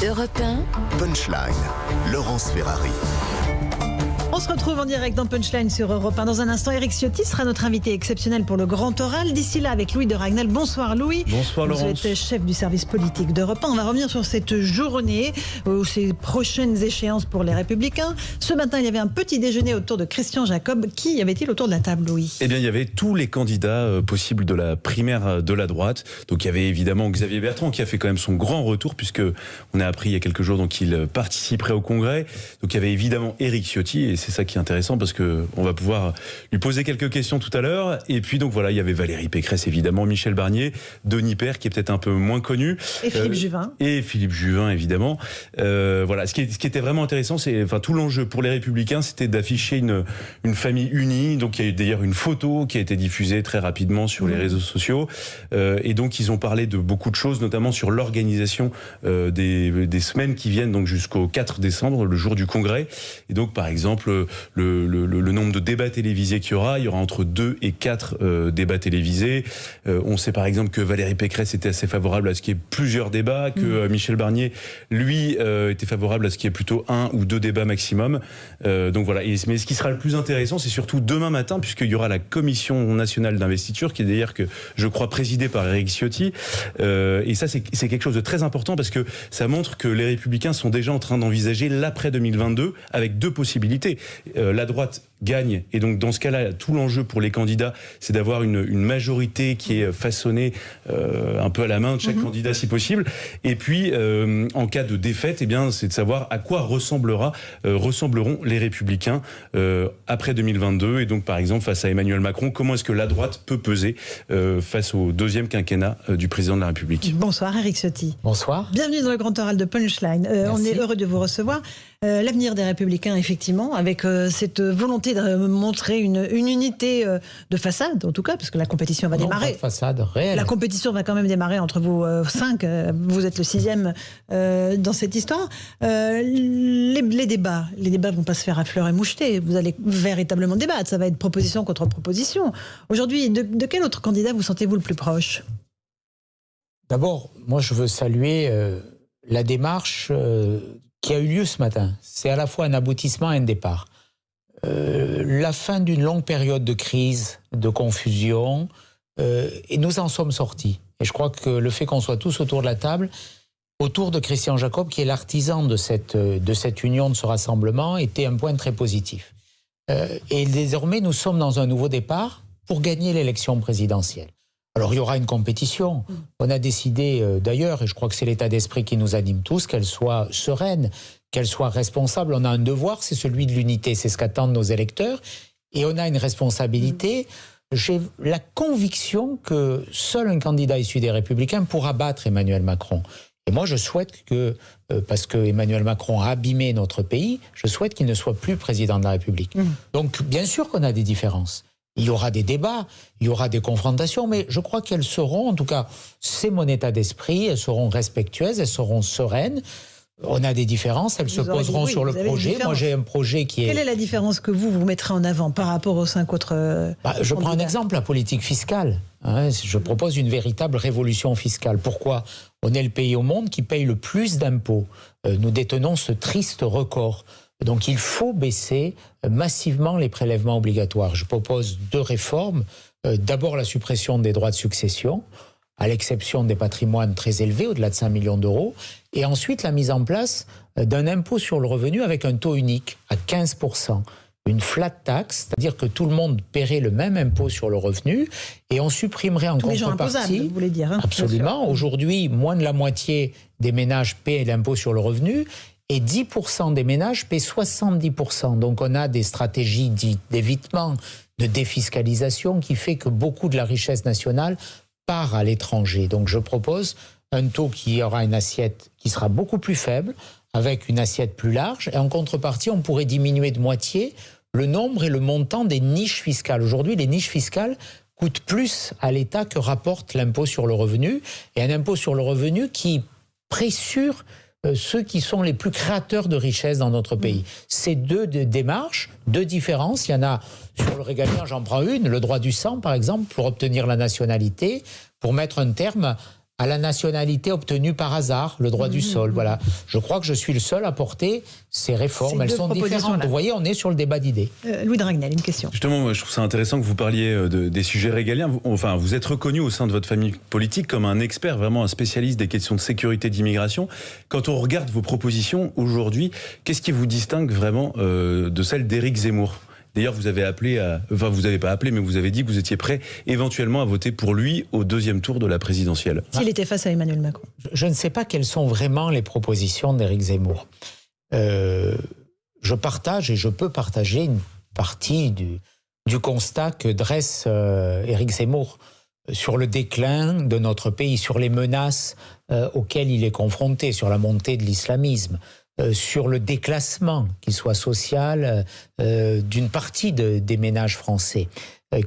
Europe 1. Punchline, Laurence Ferrari. On se retrouve en direct dans Punchline sur Europe 1. Dans un instant, Éric Ciotti sera notre invité exceptionnel pour le Grand Oral. D'ici là, avec Louis de Ragnel. Bonsoir Louis. Bonsoir Laurence. Vous êtes chef du service politique d'Europe 1. On va revenir sur cette journée, ces prochaines échéances pour les Républicains. Ce matin, il y avait un petit déjeuner autour de Christian Jacob. Qui y avait-il autour de la table, Louis ? Eh bien, il y avait tous les candidats possibles de la primaire de la droite. Donc, il y avait évidemment Xavier Bertrand qui a fait quand même son grand retour puisque on a appris il y a quelques jours donc il participerait au Congrès. Donc, il y avait évidemment Éric Ciotti et c'est ça qui est intéressant parce que on va pouvoir lui poser quelques questions tout à l'heure. Et puis donc voilà, il y avait Valérie Pécresse évidemment, Michel Barnier, Denis Père qui est peut-être un peu moins connu, et Philippe Juvin. Et Philippe Juvin évidemment. Voilà, ce qui était vraiment intéressant, c'est tout l'enjeu pour les Républicains, c'était d'afficher une famille unie. Donc il y a eu d'ailleurs une photo qui a été diffusée très rapidement sur les réseaux sociaux. Et donc ils ont parlé de beaucoup de choses, notamment sur l'organisation des semaines qui viennent donc jusqu'au 4 décembre, le jour du Congrès. Et donc par exemple le nombre de débats télévisés qu'il y aura entre 2 et 4 débats télévisés. On sait par exemple que Valérie Pécresse était assez favorable à ce qu'il y ait plusieurs débats, que Michel Barnier, lui, était favorable à ce qu'il y ait plutôt 1 ou 2 débats maximum. Donc voilà. Mais ce qui sera le plus intéressant, c'est surtout demain matin, puisqu'il y aura la Commission nationale d'investiture, qui est d'ailleurs, que je crois, présidée par Éric Ciotti. Et ça, c'est quelque chose de très important, parce que ça montre que les Républicains sont déjà en train d'envisager l'après 2022, avec 2 possibilités. La droite gagne, et donc dans ce cas-là, tout l'enjeu pour les candidats, c'est d'avoir une majorité qui est façonnée un peu à la main de chaque candidat si possible. Et puis, en cas de défaite, eh bien, c'est de savoir à quoi ressembleront les Républicains après 2022. Et donc, par exemple, face à Emmanuel Macron, comment est-ce que la droite peut peser face au 2e quinquennat du président de la République. Bonsoir Éric Ciotti. Bonsoir. Bienvenue dans le Grand Oral de Punchline. On est heureux de vous recevoir. L'avenir des Républicains, effectivement, avec cette volonté de montrer une unité de façade, en tout cas, parce que la compétition va démarrer. Pas de façade réelle. La compétition va quand même démarrer entre vous 5. Vous êtes le 6e dans cette histoire. Les débats vont pas se faire à fleurs et mouchetés. Vous allez véritablement débattre. Ça va être proposition contre proposition. Aujourd'hui, de quel autre candidat vous sentez-vous le plus proche ? D'abord, moi, je veux saluer la démarche qui a eu lieu ce matin. C'est à la fois un aboutissement et un départ. La fin d'une longue période de crise, de confusion, et nous en sommes sortis. Et je crois que le fait qu'on soit tous autour de la table, autour de Christian Jacob, qui est l'artisan de cette union, de ce rassemblement, était un point très positif. Et désormais, nous sommes dans un nouveau départ pour gagner l'élection présidentielle. Alors, il y aura une compétition. On a décidé, d'ailleurs, et je crois que c'est l'état d'esprit qui nous anime tous, qu'elle soit sereine, qu'elle soit responsable. On a un devoir, c'est celui de l'unité. C'est ce qu'attendent nos électeurs. Et on a une responsabilité. J'ai la conviction que seul un candidat issu des Républicains pourra battre Emmanuel Macron. Et moi, je souhaite que, parce que Emmanuel Macron a abîmé notre pays, je souhaite qu'il ne soit plus président de la République. Donc, bien sûr qu'on a des différences. Il y aura des débats, il y aura des confrontations, mais je crois qu'elles seront, en tout cas, c'est mon état d'esprit, elles seront respectueuses, elles seront sereines. On a des différences, elles se poseront sur le projet. Moi, j'ai un projet qui est... Quelle est la différence que vous mettrez en avant par rapport aux 5 autres je prends un exemple, la politique fiscale. Je propose une véritable révolution fiscale. Pourquoi ? On est le pays au monde qui paye le plus d'impôts. Nous détenons ce triste record. Donc il faut baisser massivement les prélèvements obligatoires. Je propose 2 réformes. D'abord la suppression des droits de succession, à l'exception des patrimoines très élevés, au-delà de 5 millions d'euros. Et ensuite la mise en place d'un impôt sur le revenu avec un taux unique à 15%. Une flat tax, c'est-à-dire que tout le monde paierait le même impôt sur le revenu et on supprimerait en tous contrepartie... les gens imposables, vous voulez dire. Absolument. Aujourd'hui, moins de la moitié des ménages paient l'impôt sur le revenu. Et 10% des ménages paient 70%. Donc on a des stratégies dites d'évitement, de défiscalisation qui fait que beaucoup de la richesse nationale part à l'étranger. Donc je propose un taux qui aura une assiette qui sera beaucoup plus faible, avec une assiette plus large. Et en contrepartie, on pourrait diminuer de moitié le nombre et le montant des niches fiscales. Aujourd'hui, les niches fiscales coûtent plus à l'État que rapporte l'impôt sur le revenu. Et un impôt sur le revenu qui pressure ceux qui sont les plus créateurs de richesse dans notre pays. C'est 2 démarches, 2 différences. Il y en a sur le régalien, j'en prends une, le droit du sang par exemple, pour obtenir la nationalité, pour mettre un terme à la nationalité obtenue par hasard, le droit du sol. Voilà. Je crois que je suis le seul à porter ces réformes. Elles sont différentes. Vous voyez, on est sur le débat d'idées. Louis de Ragnel, une question. Justement, moi, je trouve ça intéressant que vous parliez des sujets régaliens. Vous êtes reconnu au sein de votre famille politique comme un expert, vraiment un spécialiste des questions de sécurité, d'immigration. Quand on regarde vos propositions aujourd'hui, qu'est-ce qui vous distingue vraiment de celle d'Éric Zemmour ? D'ailleurs, vous avez vous n'avez pas appelé, mais vous avez dit que vous étiez prêt éventuellement à voter pour lui au deuxième tour de la présidentielle. S'il était face à Emmanuel Macron. Je ne sais pas quelles sont vraiment les propositions d'Éric Zemmour. Je partage et je peux partager une partie du constat que dresse Éric Zemmour sur le déclin de notre pays, sur les menaces auxquelles il est confronté, sur la montée de l'islamisme, sur le déclassement, qu'il soit social, d'une partie des ménages français,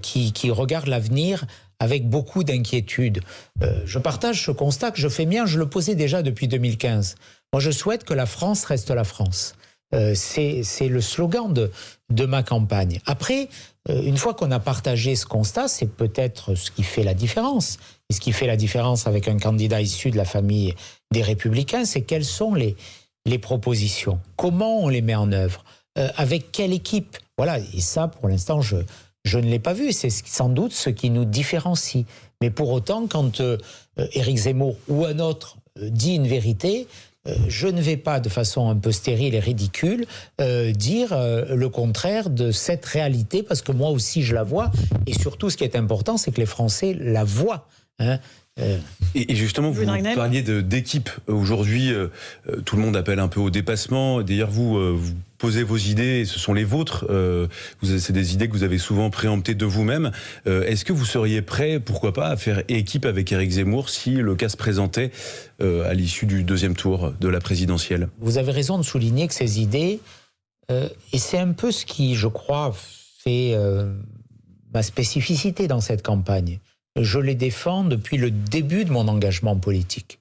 qui regardent l'avenir avec beaucoup d'inquiétude. Je partage ce constat que je fais mien, je le posais déjà depuis 2015. Moi, je souhaite que la France reste la France. C'est le slogan de ma campagne. Après, une fois qu'on a partagé ce constat, c'est peut-être ce qui fait la différence. Et ce qui fait la différence avec un candidat issu de la famille des Républicains, c'est quelles sont les propositions. Comment on les met en œuvre? Avec quelle équipe? Voilà, et ça, pour l'instant, je ne l'ai pas vu. C'est sans doute ce qui nous différencie. Mais pour autant, quand Éric Zemmour ou un autre dit une vérité, je ne vais pas, de façon un peu stérile et ridicule, dire le contraire de cette réalité, parce que moi aussi je la vois, et surtout ce qui est important, c'est que les Français la voient. Hein. Et justement, vous parliez d'équipe. Aujourd'hui, tout le monde appelle un peu au dépassement. D'ailleurs, vous posez vos idées, et ce sont les vôtres. C'est des idées que vous avez souvent préemptées de vous-même. Est-ce que vous seriez prêt, pourquoi pas, à faire équipe avec Éric Zemmour si le cas se présentait à l'issue du deuxième tour de la présidentielle? Vous avez raison de souligner que ces idées, et c'est un peu ce qui, je crois, fait ma spécificité dans cette campagne. Je les défends depuis le début de mon engagement politique.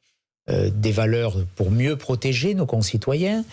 Des valeurs pour mieux protéger nos concitoyens,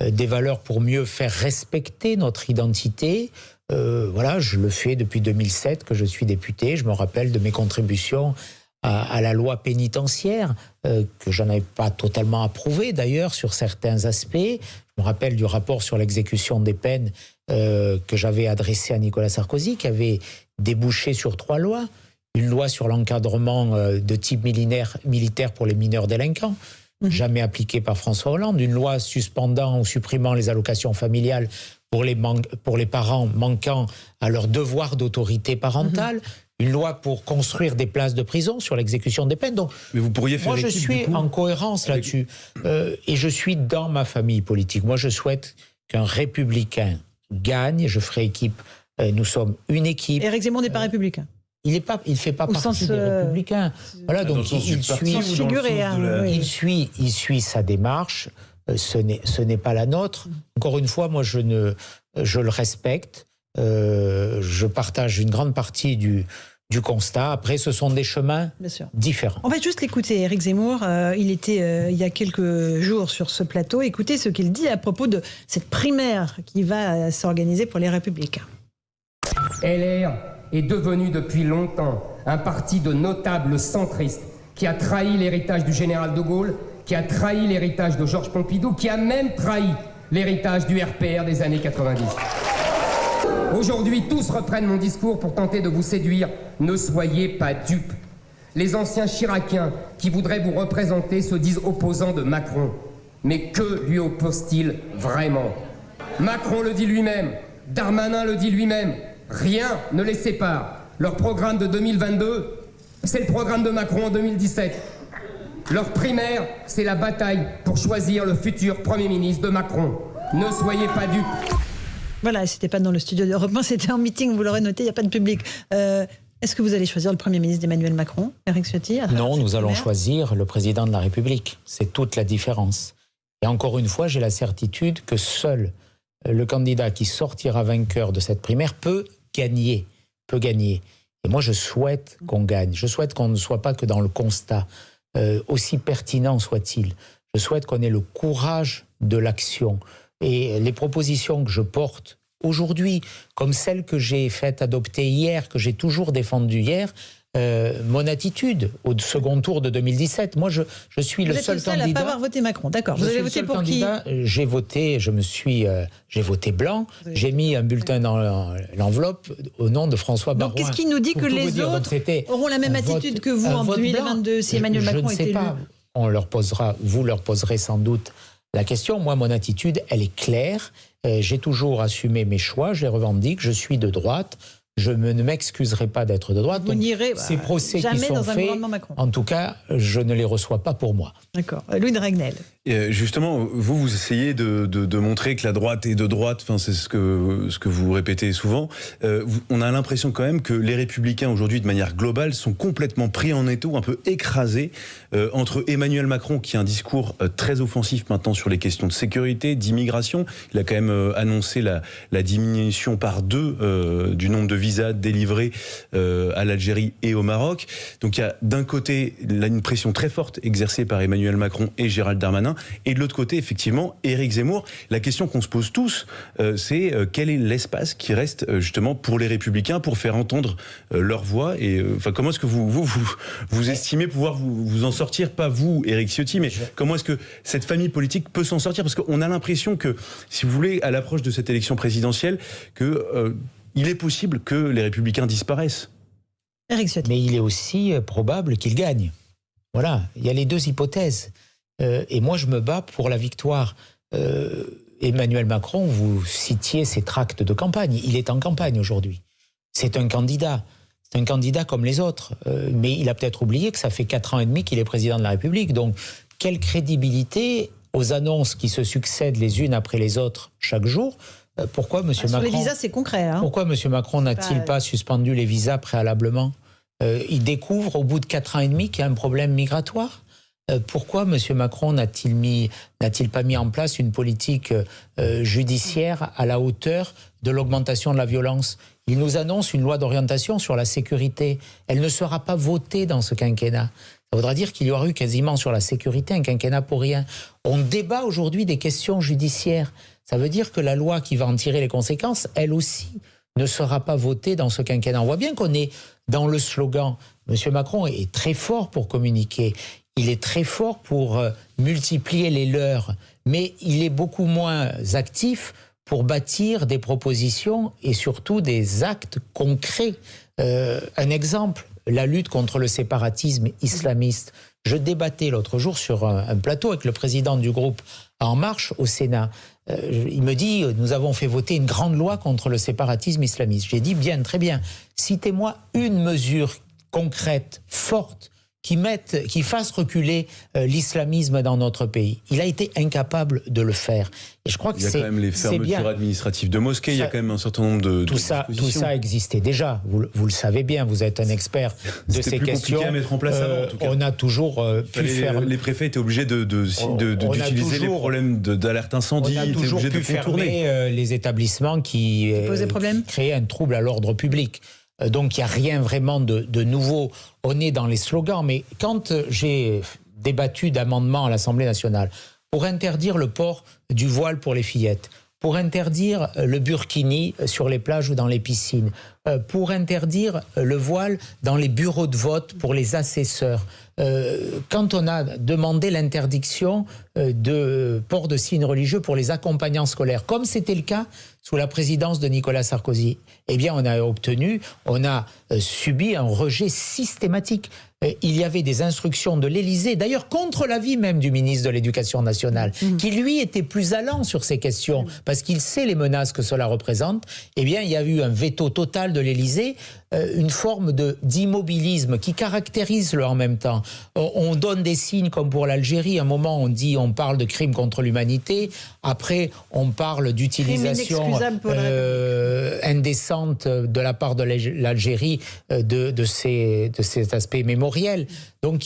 des valeurs pour mieux faire respecter notre identité. Voilà, je le fais depuis 2007 que je suis député. Je me rappelle de mes contributions à la loi pénitentiaire, que je n'avais pas totalement approuvée d'ailleurs sur certains aspects. Je me rappelle du rapport sur l'exécution des peines que j'avais adressé à Nicolas Sarkozy, qui avait débouché sur 3 lois. Une loi sur l'encadrement de type militaire pour les mineurs délinquants, jamais appliquée par François Hollande. Une loi suspendant ou supprimant les allocations familiales pour les parents manquant à leur devoir d'autorité parentale. Une loi pour construire des places de prison sur l'exécution des peines. Donc, mais vous pourriez faire moi, je suis en cohérence là-dessus. Et je suis dans ma famille politique. Moi, je souhaite qu'un républicain gagne. Je ferai équipe. Nous sommes une équipe. Éric Zemmour n'est pas républicain. Il ne fait pas partie des Républicains. Voilà, donc il suit sa démarche. Ce n'est pas la nôtre. Encore une fois, moi, je le respecte. Je partage une grande partie du constat. Après, ce sont des chemins différents. On va juste l'écouter, Éric Zemmour. Il était il y a quelques jours sur ce plateau. Écoutez ce qu'il dit à propos de cette primaire qui va s'organiser pour les Républicains. LR est devenu depuis longtemps un parti de notables centristes qui a trahi l'héritage du général de Gaulle, qui a trahi l'héritage de Georges Pompidou, qui a même trahi l'héritage du RPR des années 90. Aujourd'hui, tous reprennent mon discours pour tenter de vous séduire. Ne soyez pas dupes. Les anciens chiraciens qui voudraient vous représenter se disent opposants de Macron. Mais que lui oppose-t-il vraiment? Macron le dit lui-même, Darmanin le dit lui-même. Rien ne les sépare. Leur programme de 2022, c'est le programme de Macron en 2017. Leur primaire, c'est la bataille pour choisir le futur Premier ministre de Macron. Ne soyez pas dupes. Voilà, c'était pas dans le studio d'Europe 1, c'était en meeting, vous l'aurez noté, il n'y a pas de public. Est-ce que vous allez choisir le Premier ministre d'Emmanuel Macron, Éric Ciotti? Non, nous allons choisir le président de la République. C'est toute la différence. Et encore une fois, j'ai la certitude que seul le candidat qui sortira vainqueur de cette primaire peut gagner. Et moi, je souhaite qu'on gagne. Je souhaite qu'on ne soit pas que dans le constat, aussi pertinent soit-il. Je souhaite qu'on ait le courage de l'action. Et les propositions que je porte aujourd'hui, comme celles que j'ai faites adopter hier, que j'ai toujours défendues hier, mon attitude au second tour de 2017. Moi, je suis le seul candidat. Vous êtes le seul à ne pas avoir voté Macron, d'accord. Vous avez voté pour qui? J'ai voté, j'ai voté blanc. J'ai mis un bulletin dans l'enveloppe au nom de François Baroin. Donc, qu'est-ce qui nous dit que les autres auront la même attitude que vous en 2022 si Emmanuel Macron est élu? Vous leur poserez sans doute la question. Moi, mon attitude, elle est claire. J'ai toujours assumé mes choix, je les revendique. Je suis de droite. Je ne m'excuserai pas d'être de droite. Vous n'irez ces procès qui sont faits, en tout cas, je ne les reçois pas pour moi. D'accord. Louis de Ragnel. Justement, vous essayez de montrer que la droite est de droite, enfin, c'est ce que vous répétez souvent. On a l'impression quand même que les Républicains, aujourd'hui, de manière globale, sont complètement pris en étau, un peu écrasés, entre Emmanuel Macron, qui a un discours très offensif maintenant sur les questions de sécurité, d'immigration. Il a quand même annoncé la diminution par 2 du nombre de visas délivrés à l'Algérie et au Maroc. Donc il y a d'un côté une pression très forte exercée par Emmanuel Macron et Gérald Darmanin, et de l'autre côté, effectivement, Éric Zemmour. La question qu'on se pose tous, c'est quel est l'espace qui reste justement pour les Républicains pour faire entendre leur voix, et comment est-ce que vous estimez pouvoir vous en sortir, pas vous, Éric Ciotti, mais comment est-ce que cette famille politique peut s'en sortir? Parce qu'on a l'impression que, si vous voulez, à l'approche de cette élection présidentielle, que il est possible que les Républicains disparaissent. Éric Ciotti. Mais il est aussi probable qu'ils gagnent. Voilà, il y a les 2 hypothèses. Et moi, je me bats pour la victoire. Emmanuel Macron, vous citiez ses tracts de campagne. Il est en campagne aujourd'hui. C'est un candidat. C'est un candidat comme les autres. Mais il a peut-être oublié que ça fait 4 ans et demi qu'il est président de la République. Donc, quelle crédibilité aux annonces qui se succèdent les unes après les autres chaque jour? Pourquoi M. Macron... Sur les visas, c'est concret. Hein. Pourquoi M. Macron n'a-t-il pas suspendu les visas préalablement? Il découvre au bout de 4 ans et demi qu'il y a un problème migratoire. Pourquoi M. Macron n'a-t-il pas mis en place une politique judiciaire à la hauteur de l'augmentation de la violence? Il nous annonce une loi d'orientation sur la sécurité. Elle ne sera pas votée dans ce quinquennat. Ça voudra dire qu'il y aura eu quasiment sur la sécurité un quinquennat pour rien. On débat aujourd'hui des questions judiciaires. Ça veut dire que la loi qui va en tirer les conséquences, elle aussi, ne sera pas votée dans ce quinquennat. On voit bien qu'on est dans le slogan. M. Macron est très fort pour communiquer. Il est très fort pour multiplier les leurs. Mais il est beaucoup moins actif pour bâtir des propositions et surtout des actes concrets. Un exemple, la lutte contre le séparatisme islamiste. Je débattais l'autre jour sur un plateau avec le président du groupe En Marche au Sénat. Il me dit, nous avons fait voter une grande loi contre le séparatisme islamiste. J'ai dit, bien, très bien, citez-moi une mesure concrète, forte, qui fasse reculer l'islamisme dans notre pays. Il a été incapable de le faire. Et je crois que il y a quand même les fermetures administratives de mosquées, il y a quand même un certain nombre de tout ça existait déjà. Vous le savez bien, vous êtes un expert de ces questions. C'était plus compliqué à mettre en place avant, en tout cas. On a toujours pu faire... Les préfets étaient obligés d'utiliser les problèmes d'alerte incendie. On a toujours pu fermer les établissements qui créaient un trouble à l'ordre public. Donc il n'y a rien vraiment de nouveau. On est dans les slogans, mais quand j'ai débattu d'amendements à l'Assemblée nationale pour interdire le port du voile pour les fillettes, pour interdire le burkini sur les plages ou dans les piscines, pour interdire le voile dans les bureaux de vote pour les assesseurs, quand on a demandé l'interdiction de port de signes religieux pour les accompagnants scolaires, comme c'était le cas sous la présidence de Nicolas Sarkozy, eh bien on a subi un rejet systématique. Il y avait des instructions de l'Élysée, d'ailleurs contre l'avis même du ministre de l'Éducation nationale, qui lui était plus allant sur ces questions, parce qu'il sait les menaces que cela représente. Eh bien il y a eu un veto total de l'Élysée, une forme d'immobilisme qui caractérise le en même temps. On donne des signes comme pour l'Algérie, à un moment on parle de crimes contre l'humanité, après on parle d'utilisation indécente de la part de l'Algérie de cet aspect mémoriel. Donc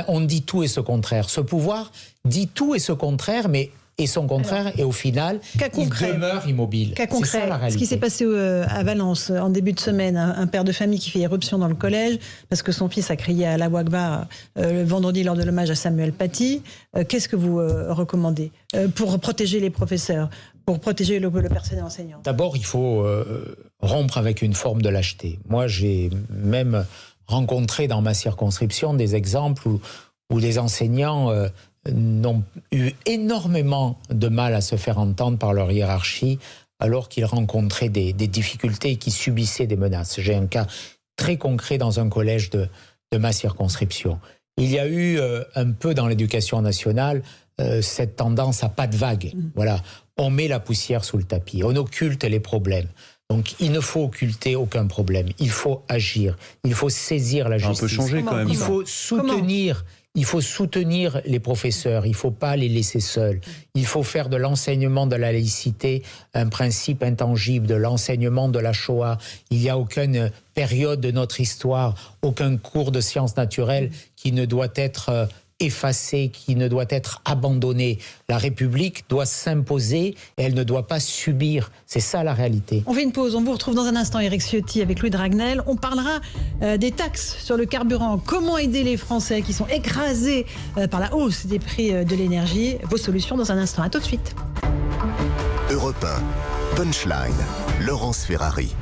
on dit tout et ce contraire. Ce pouvoir dit tout et ce contraire, mais et son contraire, et au final, il demeure immobile. Cas concret, ce qui s'est passé à Valence en début de semaine, un père de famille qui fait irruption dans le collège parce que son fils a crié à Allahu Akbar le vendredi lors de l'hommage à Samuel Paty. Qu'est-ce que vous recommandez pour protéger les professeurs, pour protéger le personnel enseignant? D'abord, il faut rompre avec une forme de lâcheté. Moi, j'ai même rencontré dans ma circonscription des exemples où les enseignants n'ont eu énormément de mal à se faire entendre par leur hiérarchie alors qu'ils rencontraient des difficultés et qu'ils subissaient des menaces. J'ai un cas très concret dans un collège de ma circonscription. Il y a eu un peu dans l'éducation nationale cette tendance à pas de vague. Voilà, on met la poussière sous le tapis, on occulte les problèmes. Donc il ne faut occulter aucun problème, il faut agir, il faut saisir la justice. Un peu changer quand même. Il faut soutenir. Il faut soutenir les professeurs, il ne faut pas les laisser seuls. Il faut faire de l'enseignement de la laïcité un principe intangible, de l'enseignement de la Shoah. Il n'y a aucune période de notre histoire, aucun cours de sciences naturelles qui ne doit être effacé, qui ne doit être abandonné. La République doit s'imposer et elle ne doit pas subir. C'est ça la réalité. On fait une pause, on vous retrouve dans un instant, Éric Ciotti avec Louis Dragnel. On parlera des taxes sur le carburant. Comment aider les Français qui sont écrasés par la hausse des prix de l'énergie. Vos solutions dans un instant. À tout de suite. Europe 1, Punchline, Laurence Ferrari.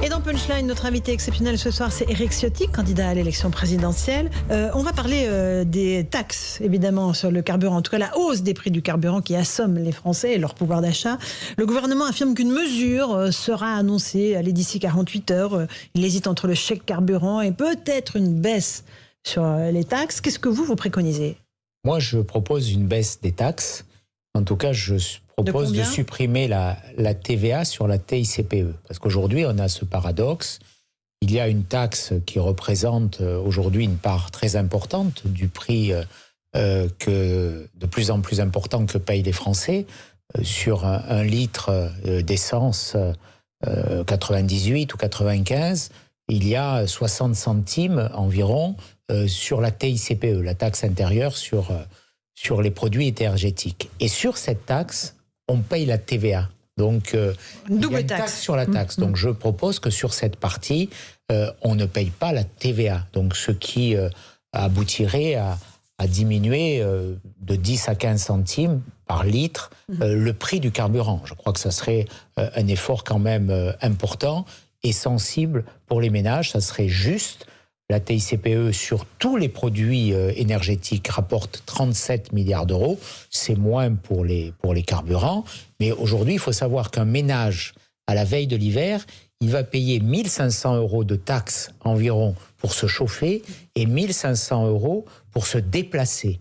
Et dans Punchline, notre invité exceptionnel ce soir, c'est Éric Ciotti, candidat à l'élection présidentielle. On va parler des taxes, évidemment, sur le carburant. En tout cas, la hausse des prix du carburant qui assomme les Français et leur pouvoir d'achat. Le gouvernement affirme qu'une mesure sera annoncée d'ici 48 heures. Il hésite entre le chèque carburant et peut-être une baisse sur les taxes. Qu'est-ce que vous préconisez ? Moi, je propose une baisse des taxes. En tout cas, je propose de supprimer la TVA sur la TICPE. Parce qu'aujourd'hui, on a ce paradoxe. Il y a une taxe qui représente aujourd'hui une part très importante du prix de plus en plus important que payent les Français. Sur un litre d'essence 98 ou 95, il y a 60 centimes environ sur la TICPE, la taxe intérieure sur les produits énergétiques. Et sur cette taxe, on paye la TVA. Donc, il y a une taxe sur la taxe. Donc, je propose que sur cette partie, on ne paye pas la TVA. Donc, ce qui aboutirait à diminuer de 10 à 15 centimes par litre le prix du carburant. Je crois que ça serait un effort quand même important et sensible pour les ménages. Ça serait juste. La TICPE sur tous les produits énergétiques rapporte 37 milliards d'euros. C'est moins pour les carburants. Mais aujourd'hui, il faut savoir qu'un ménage, à la veille de l'hiver, il va payer 1 500 euros de taxes environ pour se chauffer et 1 500 euros pour se déplacer.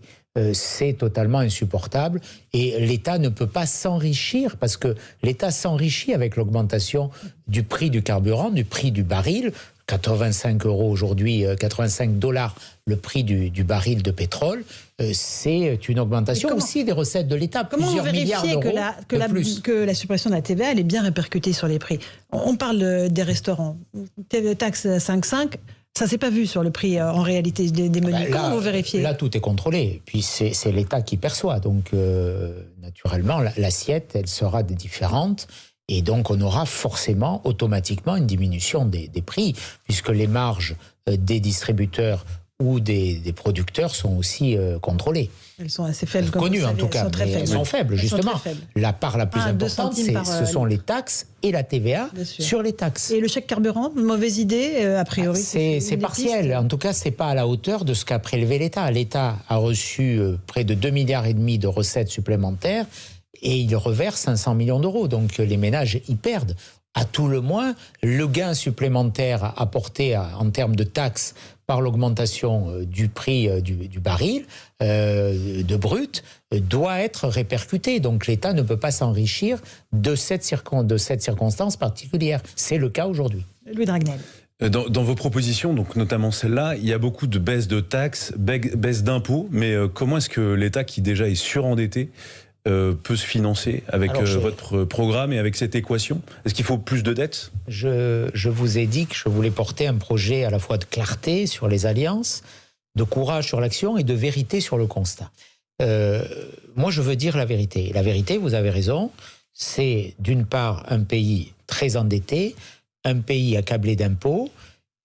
C'est totalement insupportable et l'État ne peut pas s'enrichir parce que l'État s'enrichit avec l'augmentation du prix du carburant, du prix du baril. 85 euros aujourd'hui, 85 $ le prix du baril de pétrole, c'est une augmentation aussi des recettes de l'État. Comment vous vérifiez que la suppression de la TVA, elle est bien répercutée sur les prix ? On parle des restaurants. Taxe 5,5, ça ne s'est pas vu sur le prix en réalité des menus. Comment vous vérifiez ? Là, tout est contrôlé. Puis c'est l'État qui perçoit. Donc, naturellement, l'assiette, elle sera différente. Et donc, on aura forcément, automatiquement, une diminution des prix, puisque les marges des distributeurs ou des producteurs sont aussi contrôlées. Elles sont assez faibles. Connues, en tout cas. Elles sont faibles, justement. Très faibles. La part la plus importante, ce sont les taxes et la TVA sur les taxes. Et le chèque carburant, mauvaise idée, a priori. C'est partiel. En tout cas, ce n'est pas à la hauteur de ce qu'a prélevé l'État. L'État a reçu près de 2,5 milliards de recettes supplémentaires. Et il reverse 500 millions d'euros. Donc les ménages y perdent. À tout le moins, le gain supplémentaire apporté en termes de taxes par l'augmentation du prix du baril de brut doit être répercuté. Donc l'État ne peut pas s'enrichir de cette circonstance particulière. C'est le cas aujourd'hui. Louis Dragnel. Dans vos propositions, donc notamment celle-là, il y a beaucoup de baisses de taxes, baisses d'impôts, mais comment est-ce que l'État, qui déjà est surendetté, peut se financer avec votre programme et avec cette équation ? Est-ce qu'il faut plus de dettes ? Je vous ai dit que je voulais porter un projet à la fois de clarté sur les alliances, de courage sur l'action et de vérité sur le constat. Moi, je veux dire la vérité. La vérité, vous avez raison, c'est d'une part un pays très endetté, un pays accablé d'impôts,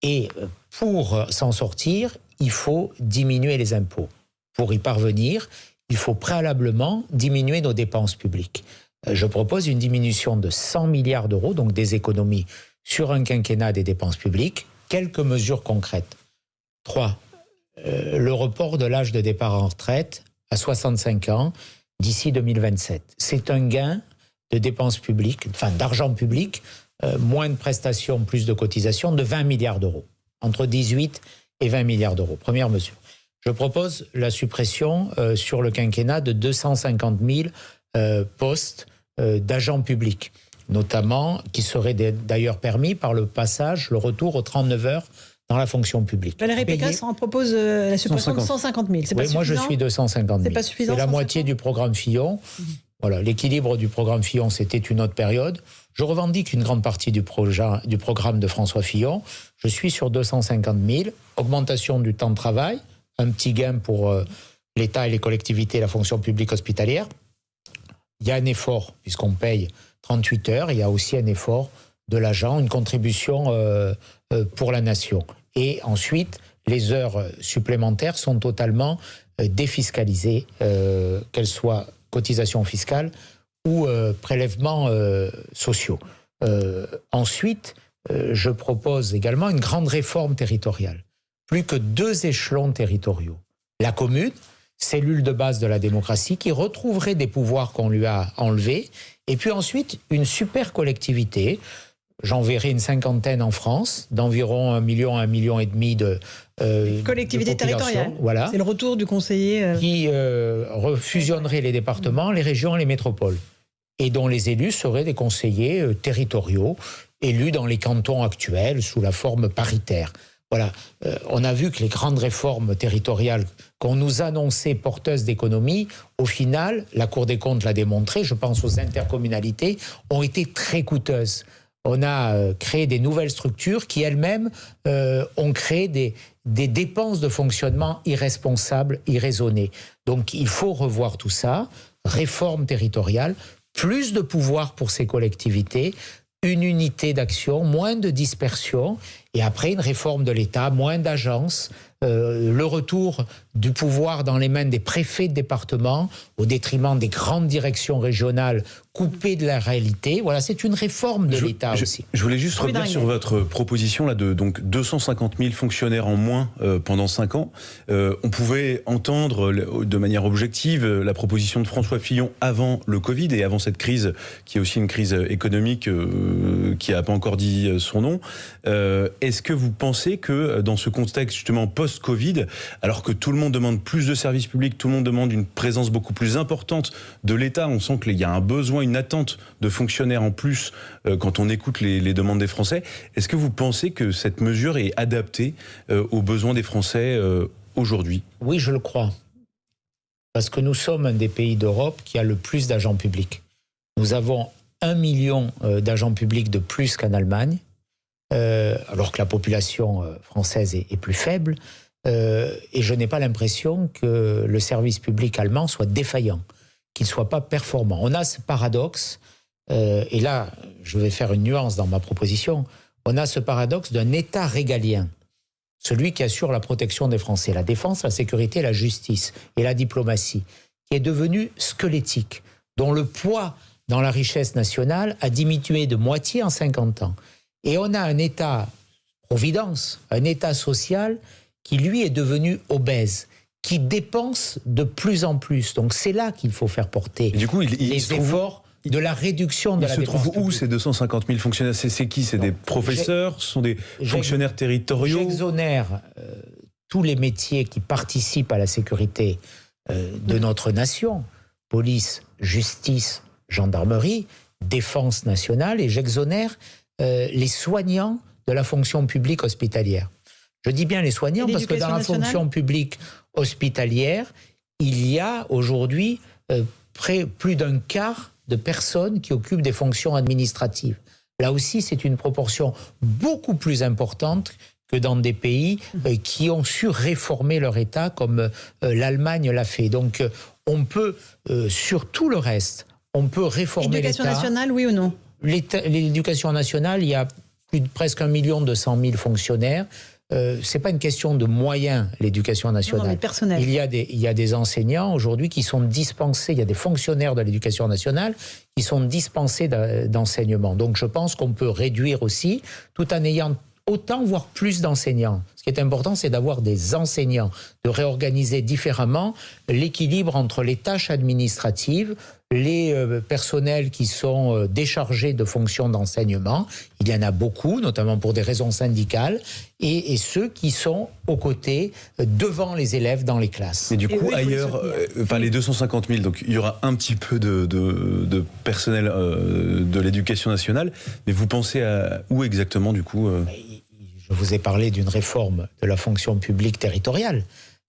et pour s'en sortir, il faut diminuer les impôts. Pour y parvenir, il faut préalablement diminuer nos dépenses publiques. Je propose une diminution de 100 milliards d'euros, donc des économies sur un quinquennat des dépenses publiques, quelques mesures concrètes. 3. Le report de l'âge de départ en retraite à 65 ans d'ici 2027. C'est un gain de dépenses publiques, enfin d'argent public, moins de prestations, plus de cotisations, de 20 milliards d'euros. Entre 18 et 20 milliards d'euros. Première mesure. Je propose la suppression sur le quinquennat de 250 000 postes d'agents publics, notamment qui seraient d'ailleurs permis par le retour aux 39 heures dans la fonction publique. Valérie Pécresse en propose la suppression de 150 000. C'est pas suffisant. Moi, je suis 250 000. C'est pas suffisant. C'est la moitié du programme Fillon. Voilà, l'équilibre du programme Fillon, c'était une autre période. Je revendique une grande partie du programme de François Fillon. Je suis sur 250 000. Augmentation du temps de travail, un petit gain pour l'État et les collectivités, la fonction publique hospitalière. Il y a un effort, puisqu'on paye 38 heures. Il y a aussi un effort de l'agent, une contribution pour la nation. Et ensuite, les heures supplémentaires sont totalement défiscalisées, qu'elles soient cotisations fiscales ou prélèvements sociaux. Ensuite, je propose également une grande réforme territoriale. Plus que 2 échelons territoriaux. La commune, cellule de base de la démocratie, qui retrouverait des pouvoirs qu'on lui a enlevés, et puis ensuite une super collectivité. J'en verrai une 50aine en France, d'environ 1 million à 1,5 million de collectivité territoriale. Voilà. C'est le retour du conseiller. Qui fusionnerait les départements, les régions et les métropoles. Et dont les élus seraient des conseillers territoriaux, élus dans les cantons actuels sous la forme paritaire. Voilà. On a vu que les grandes réformes territoriales qu'on nous annonçait porteuses d'économie, au final, la Cour des comptes l'a démontré, je pense aux intercommunalités, ont été très coûteuses. On a créé des nouvelles structures qui elles-mêmes ont créé des dépenses de fonctionnement irresponsables, irraisonnées. Donc il faut revoir tout ça, réforme territoriale, plus de pouvoir pour ces collectivités, une unité d'action, moins de dispersion, et après une réforme de l'État, moins d'agences, le retour du pouvoir dans les mains des préfets de département au détriment des grandes directions régionales coupées de la réalité. Voilà, c'est une réforme de l'État aussi. Je voulais juste revenir sur votre proposition là de donc 250 000 fonctionnaires en moins pendant 5 ans. On pouvait entendre de manière objective la proposition de François Fillon avant le Covid et avant cette crise qui est aussi une crise économique qui n'a pas encore dit son nom. Est-ce que vous pensez que dans ce contexte justement post-Covid, alors que tout le monde demande plus de services publics, tout le monde demande une présence beaucoup plus importante de l'État, on sent qu'il y a un besoin, une attente de fonctionnaires en plus quand on écoute les demandes des Français. Est-ce que vous pensez que cette mesure est adaptée aux besoins des Français aujourd'hui ? Oui, je le crois. Parce que nous sommes un des pays d'Europe qui a le plus d'agents publics. Nous avons 1 million d'agents publics de plus qu'en Allemagne, alors que la population française est plus faible. Et je n'ai pas l'impression que le service public allemand soit défaillant, qu'il ne soit pas performant. On a ce paradoxe, et là, je vais faire une nuance dans ma proposition, on a ce paradoxe d'un État régalien, celui qui assure la protection des Français, la défense, la sécurité, la justice et la diplomatie, qui est devenu squelettique, dont le poids dans la richesse nationale a diminué de moitié en 50 ans. Et on a un État-providence, un État social qui, lui, est devenu obèse, qui dépense de plus en plus. Donc c'est là qu'il faut faire porter et du coup, les efforts de la réduction de la dépense. Il se trouve où ces 250 000 fonctionnaires ? C'est qui ? C'est des professeurs ? Ce sont des fonctionnaires territoriaux ? J'exonère tous les métiers qui participent à la sécurité de notre nation, police, justice, gendarmerie, défense nationale, et j'exonère les soignants de la fonction publique hospitalière. Je dis bien les soignants parce que dans la fonction publique hospitalière, il y a aujourd'hui plus d'un quart de personnes qui occupent des fonctions administratives. Là aussi, c'est une proportion beaucoup plus importante que dans des pays qui ont su réformer leur État comme l'Allemagne l'a fait. Donc on peut, sur tout le reste, on peut réformer l'État. L'éducation nationale, oui ou non ? L'éducation nationale, il y a presque 1,2 million fonctionnaires. C'est pas une question de moyens, l'éducation nationale. Non, mais personnel. Il y a des enseignants aujourd'hui qui sont dispensés, il y a des fonctionnaires de l'éducation nationale qui sont dispensés d'enseignement. Donc je pense qu'on peut réduire aussi, tout en ayant autant, voire plus d'enseignants. Ce qui est important, c'est d'avoir des enseignants, de réorganiser différemment l'équilibre entre les tâches administratives, les personnels qui sont déchargés de fonctions d'enseignement, il y en a beaucoup, notamment pour des raisons syndicales, et ceux qui sont aux côtés, devant les élèves dans les classes. Mais du coup, ailleurs, les 250 000, donc il y aura un petit peu de personnel de l'éducation nationale, mais vous pensez à où exactement, du coup Je vous ai parlé d'une réforme de la fonction publique territoriale.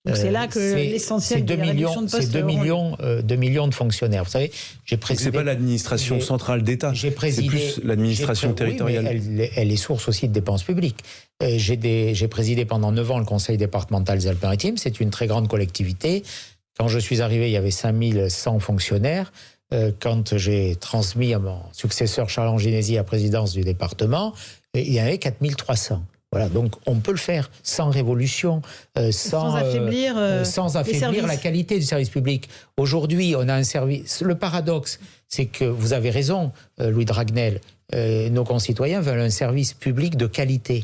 Donc c'est là que l'essentiel des réductions de postes... C'est 2 millions de fonctionnaires. Vous savez, j'ai présidé... C'est pas l'administration centrale d'État, c'est plus l'administration territoriale. Oui, elle est source aussi de dépenses publiques. J'ai présidé pendant 9 ans le conseil départemental des Alpes-Maritimes. C'est une très grande collectivité. Quand je suis arrivé, il y avait 5100 fonctionnaires. Quand j'ai transmis à mon successeur Charles Anginesi la présidence du département, il y en avait 4300. Voilà, donc on peut le faire sans révolution, sans affaiblir la qualité du service public. Aujourd'hui, on a un service... Le paradoxe, c'est que vous avez raison, Louis Dragnel, nos concitoyens veulent un service public de qualité,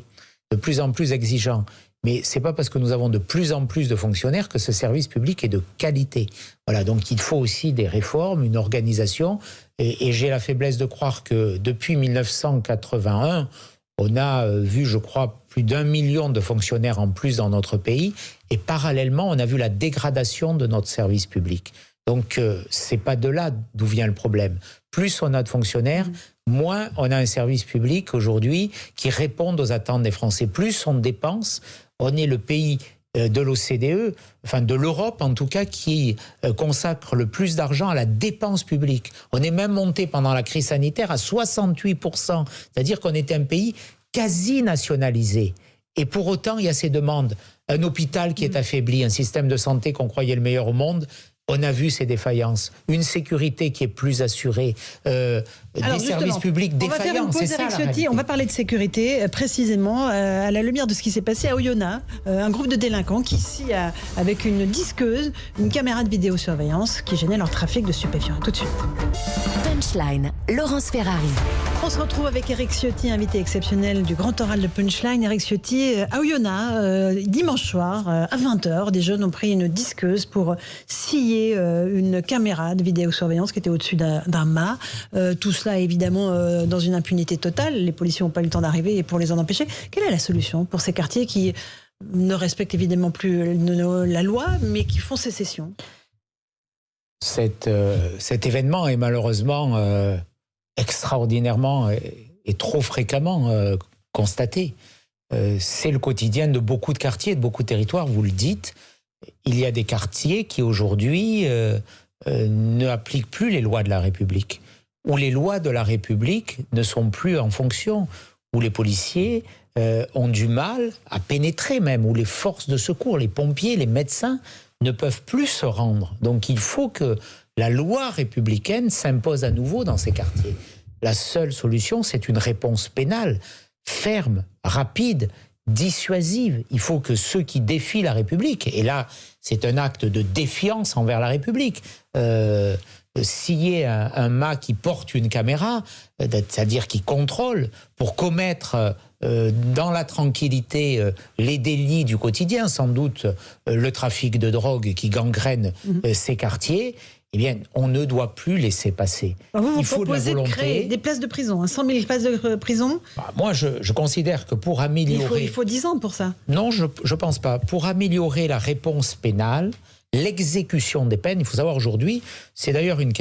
de plus en plus exigeant. Mais c'est pas parce que nous avons de plus en plus de fonctionnaires que ce service public est de qualité. Voilà, donc il faut aussi des réformes, une organisation. Et j'ai la faiblesse de croire que depuis 1981, on a vu, je crois, plus d'1 million de fonctionnaires en plus dans notre pays. Et parallèlement, on a vu la dégradation de notre service public. Donc, c'est pas de là d'où vient le problème. Plus on a de fonctionnaires, moins on a un service public aujourd'hui qui répond aux attentes des Français. Plus on dépense, on est le pays de l'OCDE, enfin de l'Europe en tout cas, qui consacre le plus d'argent à la dépense publique. On est même monté pendant la crise sanitaire à 68%, c'est-à-dire qu'on était un pays quasi nationalisé. Et pour autant, il y a ces demandes. Un hôpital qui est affaibli, un système de santé qu'on croyait le meilleur au monde, on a vu ces défaillances. Une sécurité qui est plus assurée, des services publics défaillants, c'est ça la réalité. On va parler de sécurité, précisément, à la lumière de ce qui s'est passé à Oyonnax. Un groupe de délinquants qui scie avec une disqueuse, une caméra de vidéosurveillance qui gênait leur trafic de stupéfiants. Tout de suite. Punchline, Laurence Ferrari. On se retrouve avec Éric Ciotti, invité exceptionnel du Grand Oral de Punchline. Éric Ciotti, à Oyonnax, dimanche soir, à 20h, des jeunes ont pris une disqueuse pour scier une caméra de vidéosurveillance qui était au-dessus d'un mât. Tout cela, évidemment, dans une impunité totale. Les policiers n'ont pas eu le temps d'arriver et pour les en empêcher. Quelle est la solution pour ces quartiers qui ne respectent évidemment plus la loi, mais qui font sécession ? Cet événement est malheureusement extraordinairement et trop fréquemment constaté. C'est le quotidien de beaucoup de quartiers, de beaucoup de territoires, vous le dites. Il y a des quartiers qui aujourd'hui ne appliquent plus les lois de la République, où les lois de la République ne sont plus en fonction, où les policiers ont du mal à pénétrer même, où les forces de secours, les pompiers, les médecins ne peuvent plus se rendre. Donc il faut que la loi républicaine s'impose à nouveau dans ces quartiers. La seule solution, c'est une réponse pénale, ferme, rapide, dissuasive. Il faut que ceux qui défient la République, et là, c'est un acte de défiance envers la République, scier un mât qui porte une caméra, c'est-à-dire qui contrôle, pour commettre dans la tranquillité les délits du quotidien, sans doute le trafic de drogue qui gangrène ces quartiers, eh bien, on ne doit plus laisser passer. Il faut proposez de créer des places de prison, 100 000 places de prison. Moi, je considère que pour améliorer... Il faut 10 ans pour ça. Non, je ne pense pas. Pour améliorer la réponse pénale, l'exécution des peines, il faut savoir aujourd'hui, c'est d'ailleurs une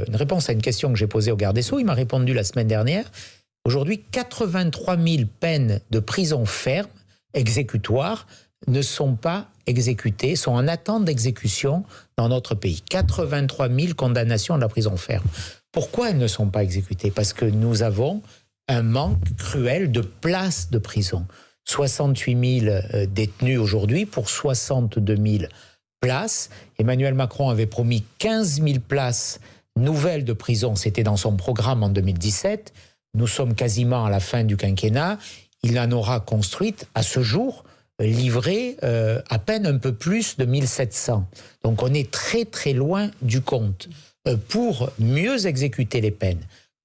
réponse à une question que j'ai posée au garde des Sceaux, il m'a répondu la semaine dernière. Aujourd'hui, 83 000 peines de prison ferme, exécutoires, ne sont pas exécutées, sont en attente d'exécution dans notre pays. 83 000 condamnations de la prison ferme. Pourquoi elles ne sont pas exécutées ? Parce que nous avons un manque cruel de places de prison. 68 000 détenus aujourd'hui pour 62 000 places. Emmanuel Macron avait promis 15 000 places nouvelles de prison. C'était dans son programme en 2017. Nous sommes quasiment à la fin du quinquennat. Il en aura construite à ce jour, livré à peine un peu plus de 1700. Donc on est très très loin du compte. Pour mieux exécuter les peines,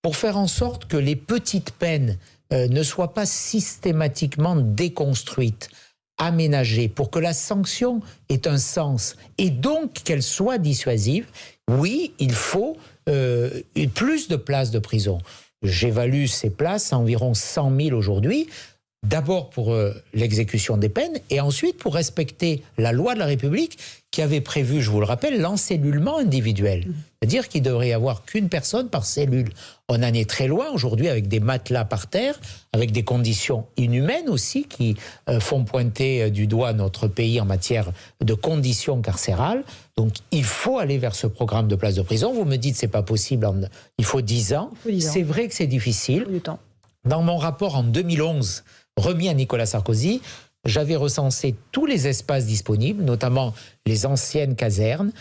pour faire en sorte que les petites peines ne soient pas systématiquement déconstruites, aménagées, pour que la sanction ait un sens et donc qu'elle soit dissuasive. Oui, il faut plus de places de prison. J'évalue ces places à environ 100 000 aujourd'hui. D'abord pour l'exécution des peines et ensuite pour respecter la loi de la République qui avait prévu, je vous le rappelle, l'encellulement individuel. C'est-à-dire qu'il ne devrait y avoir qu'une personne par cellule. On en est très loin aujourd'hui avec des matelas par terre, avec des conditions inhumaines aussi qui font pointer du doigt notre pays en matière de conditions carcérales. Donc il faut aller vers ce programme de places de prison. Vous me dites c'est pas possible, il faut 10 ans. C'est vrai que c'est difficile. Dans mon rapport en 2011, remis à Nicolas Sarkozy, j'avais recensé tous les espaces disponibles, notamment les anciennes casernes.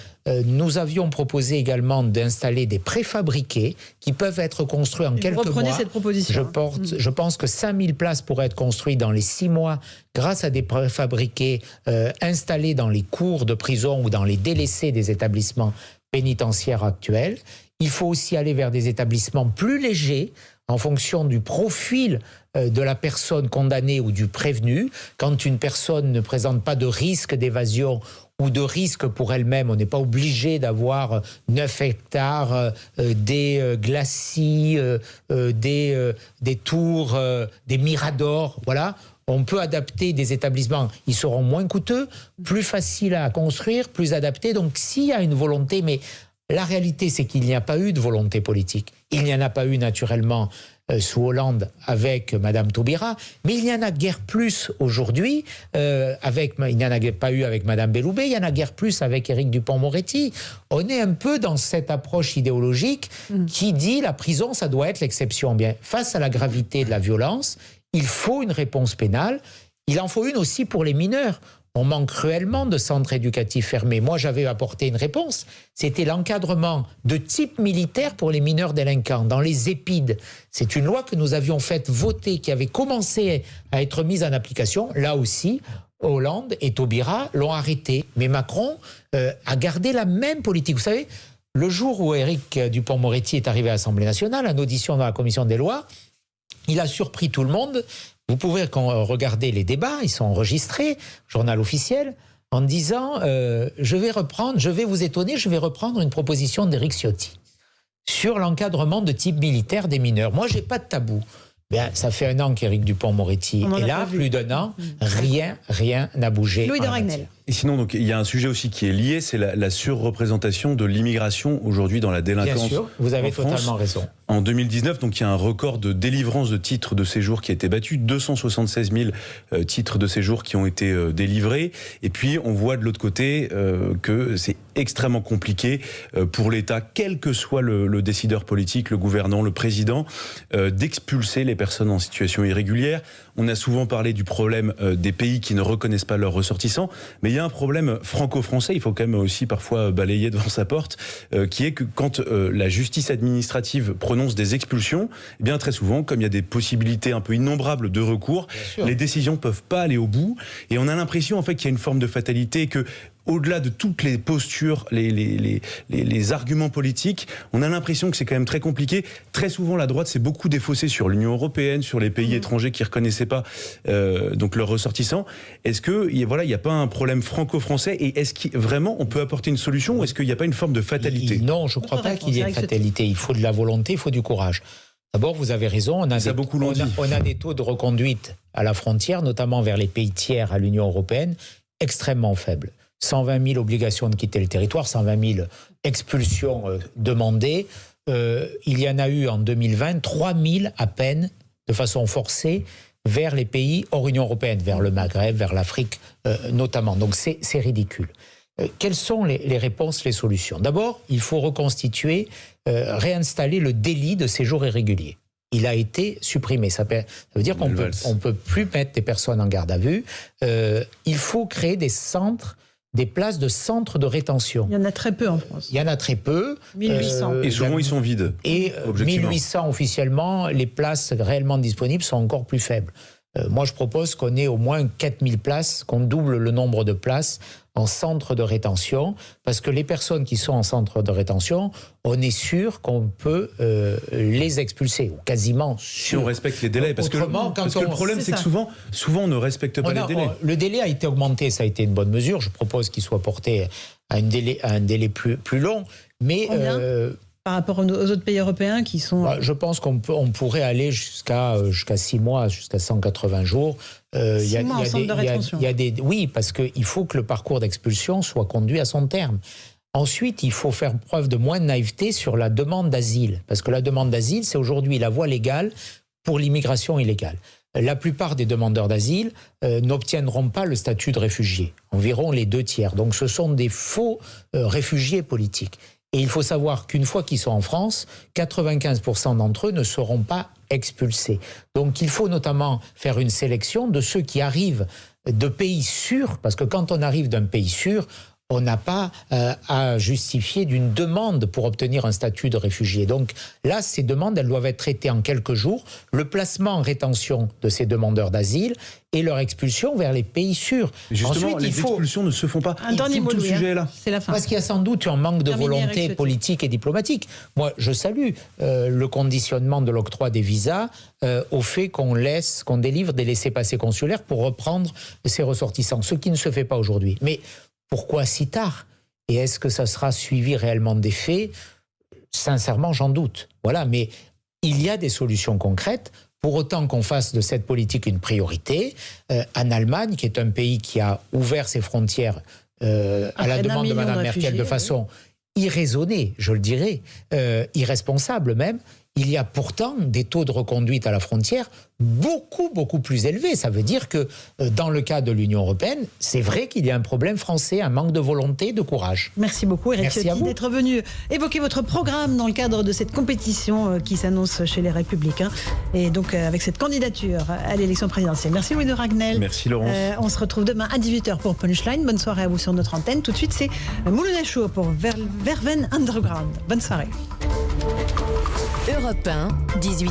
Nous avions proposé également d'installer des préfabriqués qui peuvent être construits en quelques mois. Vous reprenez cette proposition. Je pense que 5000 places pourraient être construites dans les 6 mois grâce à des préfabriqués installés dans les cours de prison ou dans les délaissés des établissements pénitentiaires actuels. Il faut aussi aller vers des établissements plus légers en fonction du profil de la personne condamnée ou du prévenu. Quand une personne ne présente pas de risque d'évasion ou de risque pour elle-même, on n'est pas obligé d'avoir 9 hectares, des glacis, des tours, des miradors, voilà. On peut adapter des établissements, ils seront moins coûteux, plus faciles à construire, plus adaptés. Donc s'il y a une volonté, mais la réalité c'est qu'il n'y a pas eu de volonté politique. Il n'y en a pas eu naturellement sous Hollande avec Madame Taubira, mais il n'y en a guère plus aujourd'hui il n'y en a pas eu avec Madame Belloubet, il y en a guère plus avec Éric Dupond-Moretti. On est un peu dans cette approche idéologique qui dit la prison ça doit être l'exception. Bien, face à la gravité de la violence, il faut une réponse pénale, il en faut une aussi pour les mineurs. On manque cruellement de centres éducatifs fermés. Moi, j'avais apporté une réponse. C'était l'encadrement de type militaire pour les mineurs délinquants, dans les EPID. C'est une loi que nous avions faite voter, qui avait commencé à être mise en application. Là aussi, Hollande et Taubira l'ont arrêté. Mais Macron a gardé la même politique. Vous savez, le jour où Éric Dupond-Moretti est arrivé à l'Assemblée nationale, en audition dans la commission des lois, il a surpris tout le monde. Vous pouvez regarder les débats, ils sont enregistrés, journal officiel, en disant je vais vous étonner, je vais reprendre une proposition d'Éric Ciotti sur l'encadrement de type militaire des mineurs. Moi, j'ai pas de tabou. Bien, ça fait 1 an qu'Éric Dupond-Moretti est là, plus d'1 an, rien n'a bougé. Louis de Ragnel. Et sinon, donc, il y a un sujet aussi qui est lié, c'est la surreprésentation de l'immigration aujourd'hui dans la délinquance. Bien sûr, vous avez totalement raison. En 2019, donc, il y a un record de délivrance de titres de séjour qui a été battu, 276 000 titres de séjour qui ont été délivrés. Et puis, on voit de l'autre côté que c'est extrêmement compliqué pour l'État, quel que soit le décideur politique, le gouvernant, le président, d'expulser les personnes en situation irrégulière. On a souvent parlé du problème des pays qui ne reconnaissent pas leurs ressortissants, mais il y a un problème franco-français, il faut quand même aussi parfois balayer devant sa porte, qui est que quand la justice administrative prononce des expulsions, eh bien très souvent, comme il y a des possibilités un peu innombrables de recours, les décisions peuvent pas aller au bout, et on a l'impression en fait qu'il y a une forme de fatalité, que au-delà de toutes les postures, les arguments politiques, on a l'impression que c'est quand même très compliqué. Très souvent, la droite s'est beaucoup défaussée sur l'Union européenne, sur les pays étrangers qui ne reconnaissaient pas donc leurs ressortissants. Est-ce que il n'y a pas un problème franco-français, et est-ce que vraiment on peut apporter une solution, ou est-ce qu'il n'y a pas une forme de fatalité ? Non, je ne crois pas qu'il y ait une fatalité. Il faut de la volonté, il faut du courage. D'abord, vous avez raison, on a des taux de reconduite à la frontière, notamment vers les pays tiers à l'Union européenne, extrêmement faibles. 120 000 obligations de quitter le territoire, 120 000 expulsions demandées. Il y en a eu en 2020 3 000 à peine, de façon forcée, vers les pays hors Union européenne, vers le Maghreb, vers l'Afrique notamment. Donc c'est ridicule. Quelles sont les réponses, les solutions ? D'abord, il faut reconstituer, réinstaller le délit de séjour irrégulier. Il a été supprimé. Ça veut dire qu'on ne peut plus mettre des personnes en garde à vue. Il faut créer des places de centres de rétention. Il y en a très peu en France. Il y en a très peu. 1800. Et souvent, ils sont vides. Et 1800 officiellement, les places réellement disponibles sont encore plus faibles. Moi, je propose qu'on ait au moins 4000 places, qu'on double le nombre de places en centre de rétention, parce que les personnes qui sont en centre de rétention, on est sûr qu'on peut les expulser, ou quasiment sûr. Si on respecte les délais, parce que le problème, c'est que souvent, on ne respecte pas les délais. Le délai a été augmenté, ça a été une bonne mesure. Je propose qu'il soit porté à un délai plus long, mais... Par rapport aux autres pays européens qui sont... Je pense qu'on pourrait aller jusqu'à 6 mois, jusqu'à 180 jours. 6 mois en centre de rétention. Oui, parce qu'il faut que le parcours d'expulsion soit conduit à son terme. Ensuite, il faut faire preuve de moins de naïveté sur la demande d'asile. Parce que la demande d'asile, c'est aujourd'hui la voie légale pour l'immigration illégale. La plupart des demandeurs d'asile n'obtiendront pas le statut de réfugié, environ les 2/3. Donc ce sont des faux réfugiés politiques. Et il faut savoir qu'une fois qu'ils sont en France, 95% d'entre eux ne seront pas expulsés. Donc il faut notamment faire une sélection de ceux qui arrivent de pays sûrs, parce que quand on arrive d'un pays sûr, on n'a pas à justifier d'une demande pour obtenir un statut de réfugié. Donc là, ces demandes, elles doivent être traitées en quelques jours. Le placement en rétention de ces demandeurs d'asile et leur expulsion vers les pays sûrs. Justement, ensuite, les expulsions ne se font pas. Tout le sujet est là. C'est la fin. Parce qu'il y a sans doute un manque de volonté politique et diplomatique. Moi, je salue le conditionnement de l'octroi des visas au fait qu'on délivre des laissez-passer consulaires pour reprendre ces ressortissants, ce qui ne se fait pas aujourd'hui. Mais pourquoi si tard? Et est-ce que ça sera suivi réellement des faits? Sincèrement, j'en doute. Voilà, mais il y a des solutions concrètes. Pour autant qu'on fasse de cette politique une priorité, en Allemagne, qui est un pays qui a ouvert ses frontières à la demande de Mme Merkel de façon irraisonnée, je le dirais, irresponsable même, il y a pourtant des taux de reconduite à la frontière beaucoup plus élevés. Ça veut dire que dans le cas de l'Union européenne, c'est vrai qu'il y a un problème français, un manque de volonté, de courage. Merci beaucoup Éric Ciotti d'être venu évoquer votre programme dans le cadre de cette compétition qui s'annonce chez les Républicains et donc avec cette candidature à l'élection présidentielle. Merci Louis de Ragnel. Merci Laurence. On se retrouve demain à 18h pour Punchline. Bonne soirée à vous sur notre antenne. Tout de suite, c'est Mouloud Achour pour Verven Underground. Bonne soirée. Europe 1, 18h.